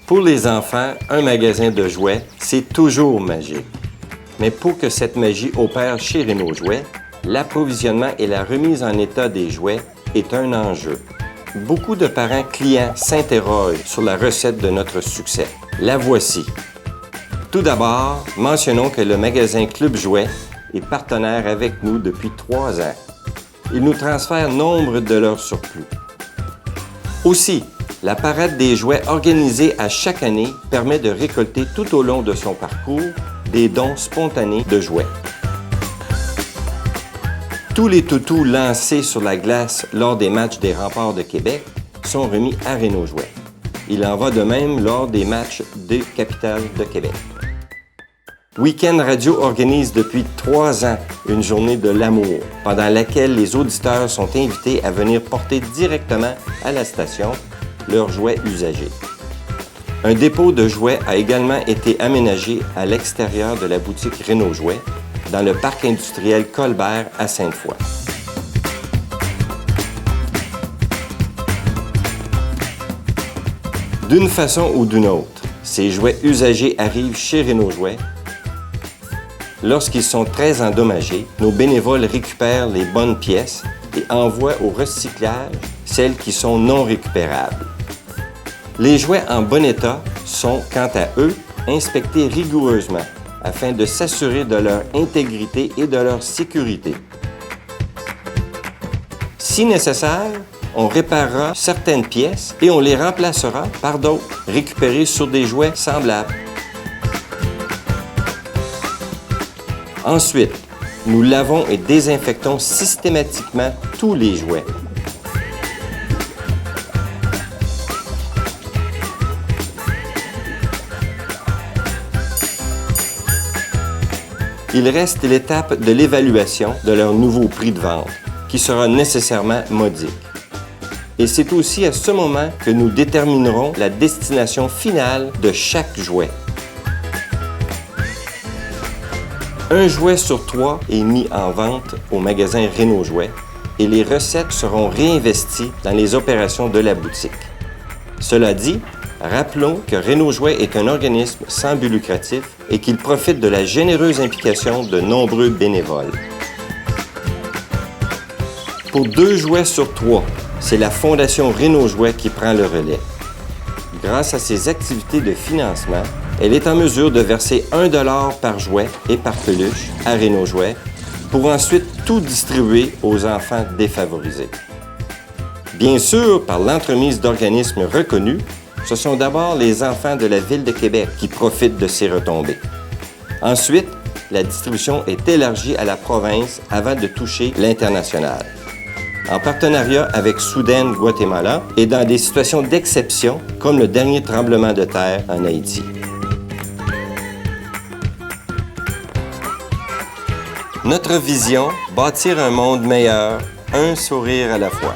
Pour les enfants, un magasin de jouets, c'est toujours magique. Mais pour que cette magie opère chez Renault Jouets, l'approvisionnement et la remise en état des jouets est un enjeu. Beaucoup de parents clients s'interrogent sur la recette de notre succès. La voici. Tout d'abord, mentionnons que le magasin Club Jouets est partenaire avec nous depuis 3 ans. Ils nous transfèrent nombre de leurs surplus. Aussi, la parade des jouets organisée à chaque année permet de récolter tout au long de son parcours des dons spontanés de jouets. Tous les toutous lancés sur la glace lors des matchs des Remparts de Québec sont remis à Renault Jouets. Il en va de même lors des matchs des Capitales de Québec. Week-end Radio organise depuis 3 ans une journée de l'amour, pendant laquelle les auditeurs sont invités à venir porter directement à la station leurs jouets usagés. Un dépôt de jouets a également été aménagé à l'extérieur de la boutique Renault Jouets, dans le parc industriel Colbert à Sainte-Foy. D'une façon ou d'une autre, ces jouets usagés arrivent chez Renault Jouets. Lorsqu'ils sont très endommagés, nos bénévoles récupèrent les bonnes pièces et envoient au recyclage celles qui sont non récupérables. Les jouets en bon état sont, quant à eux, inspectés rigoureusement afin de s'assurer de leur intégrité et de leur sécurité. Si nécessaire, on réparera certaines pièces et on les remplacera par d'autres, récupérées sur des jouets semblables. Ensuite, nous lavons et désinfectons systématiquement tous les jouets. Il reste l'étape de l'évaluation de leur nouveau prix de vente, qui sera nécessairement modique. Et c'est aussi à ce moment que nous déterminerons la destination finale de chaque jouet. Un jouet sur 3 est mis en vente au magasin Renault Jouets et les recettes seront réinvesties dans les opérations de la boutique. Cela dit, rappelons que Renault Jouets est un organisme sans but lucratif et qu'il profite de la généreuse implication de nombreux bénévoles. Pour 2 jouets sur 3, c'est la Fondation Renault Jouets qui prend le relais. Grâce à ses activités de financement, elle est en mesure de verser 1 $ par jouet et par peluche à Renault Jouets pour ensuite tout distribuer aux enfants défavorisés. Bien sûr, par l'entremise d'organismes reconnus, ce sont d'abord les enfants de la Ville de Québec qui profitent de ces retombées. Ensuite, la distribution est élargie à la province avant de toucher l'international. En partenariat avec Soudaine, Guatemala et dans des situations d'exception comme le dernier tremblement de terre en Haïti. Notre vision, bâtir un monde meilleur, un sourire à la fois.